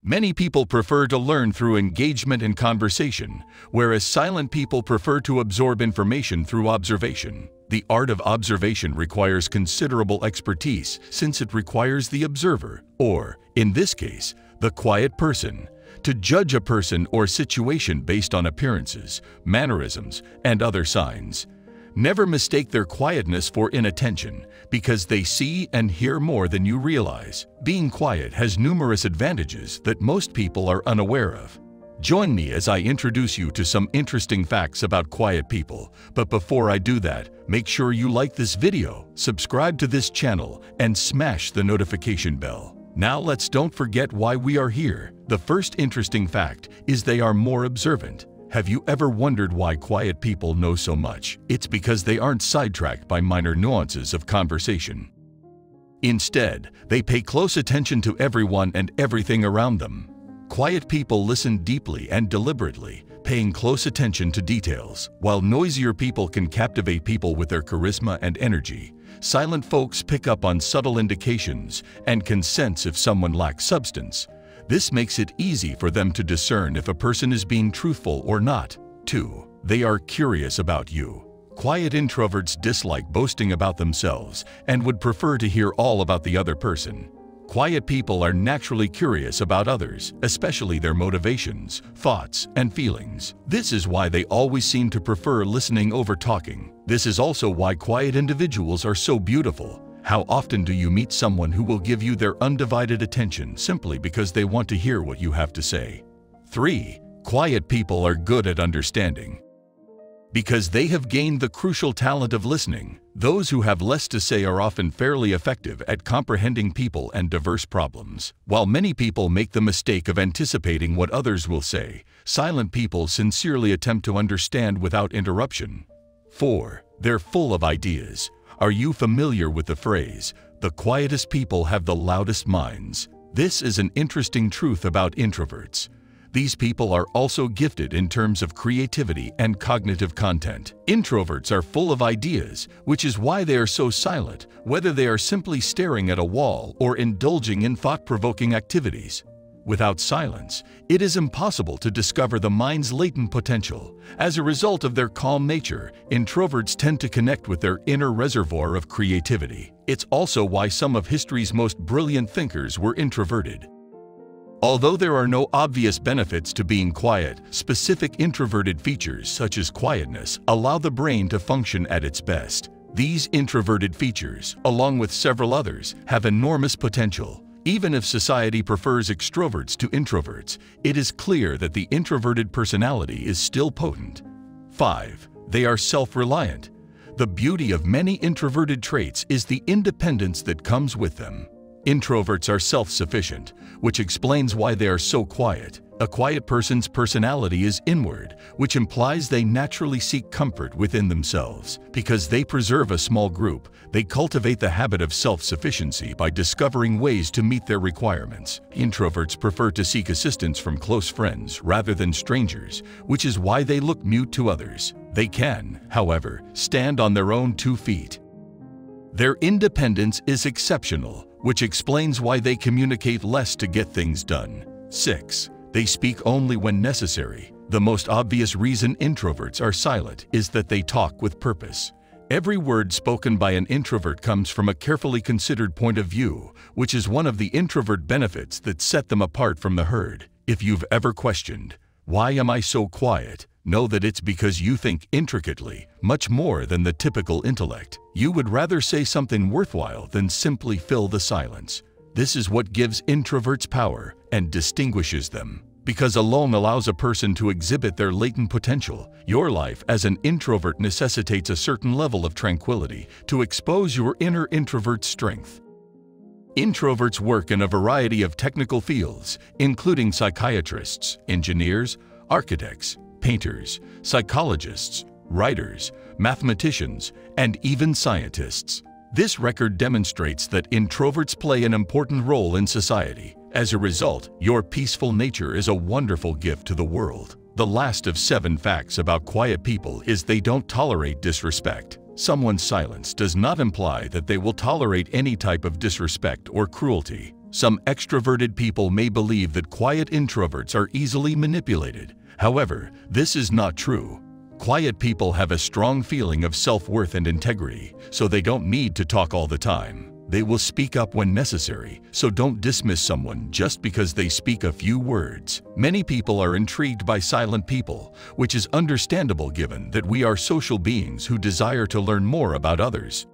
Many people prefer to learn through engagement and conversation, whereas silent people prefer to absorb information through observation. The art of observation requires considerable expertise since it requires the observer, or, in this case, the quiet person, to judge a person or situation based on appearances, mannerisms, and other signs. Never mistake their quietness for inattention, because they see and hear more than you realize. Being quiet has numerous advantages that most people are unaware of. Join me as I introduce you to some interesting facts about quiet people. But before I do that, make sure you like this video, subscribe to this channel, and smash the notification bell. Now don't forget why we are here. The first interesting fact is they are more observant. Have you ever wondered why quiet people know so much? It's because they aren't sidetracked by minor nuances of conversation. Instead, they pay close attention to everyone and everything around them. Quiet people listen deeply and deliberately, paying close attention to details. While noisier people can captivate people with their charisma and energy, silent folks pick up on subtle indications and can sense if someone lacks substance. This makes it easy for them to discern if a person is being truthful or not. 2. They are curious about you. Quiet introverts dislike boasting about themselves and would prefer to hear all about the other person. Quiet people are naturally curious about others, especially their motivations, thoughts, and feelings. This is why they always seem to prefer listening over talking. This is also why quiet individuals are so beautiful. How often do you meet someone who will give you their undivided attention simply because they want to hear what you have to say? 3. Quiet people are good at understanding. Because they have gained the crucial talent of listening, those who have less to say are often fairly effective at comprehending people and diverse problems. While many people make the mistake of anticipating what others will say, silent people sincerely attempt to understand without interruption. 4. They're full of ideas. Are you familiar with the phrase, "The quietest people have the loudest minds"? This is an interesting truth about introverts. These people are also gifted in terms of creativity and cognitive content. Introverts are full of ideas, which is why they are so silent, whether they are simply staring at a wall or indulging in thought-provoking activities. Without silence, it is impossible to discover the mind's latent potential. As a result of their calm nature, introverts tend to connect with their inner reservoir of creativity. It's also why some of history's most brilliant thinkers were introverted. Although there are no obvious benefits to being quiet, specific introverted features such as quietness allow the brain to function at its best. These introverted features, along with several others, have enormous potential. Even if society prefers extroverts to introverts, it is clear that the introverted personality is still potent. 5. They are self-reliant. The beauty of many introverted traits is the independence that comes with them. Introverts are self-sufficient, which explains why they are so quiet. A quiet person's personality is inward, which implies they naturally seek comfort within themselves. Because they preserve a small group, they cultivate the habit of self-sufficiency by discovering ways to meet their requirements. Introverts prefer to seek assistance from close friends rather than strangers, which is why they look mute to others. They can, however, stand on their own 2 feet. Their independence is exceptional, which explains why they communicate less to get things done. 6. They speak only when necessary. The most obvious reason introverts are silent is that they talk with purpose. Every word spoken by an introvert comes from a carefully considered point of view, which is one of the introvert benefits that set them apart from the herd. If you've ever questioned, "Why am I so quiet?" know that it's because you think intricately, much more than the typical intellect. You would rather say something worthwhile than simply fill the silence. This is what gives introverts power and distinguishes them. Because alone allows a person to exhibit their latent potential. Your life as an introvert necessitates a certain level of tranquility to expose your inner introvert strength. Introverts work in a variety of technical fields, including psychiatrists, engineers, architects, painters, psychologists, writers, mathematicians, and even scientists. This record demonstrates that introverts play an important role in society. As a result, your peaceful nature is a wonderful gift to the world. The last of 7 facts about quiet people is they don't tolerate disrespect. Someone's silence does not imply that they will tolerate any type of disrespect or cruelty. Some extroverted people may believe that quiet introverts are easily manipulated. However, this is not true. Quiet people have a strong feeling of self-worth and integrity, so they don't need to talk all the time. They will speak up when necessary, so don't dismiss someone just because they speak a few words. Many people are intrigued by silent people, which is understandable given that we are social beings who desire to learn more about others.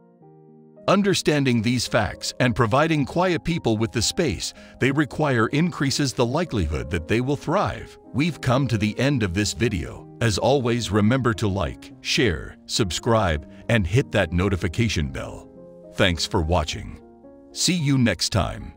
Understanding these facts and providing quiet people with the space they require increases the likelihood that they will thrive. We've come to the end of this video. As always, remember to like, share, subscribe, and hit that notification bell. Thanks for watching. See you next time.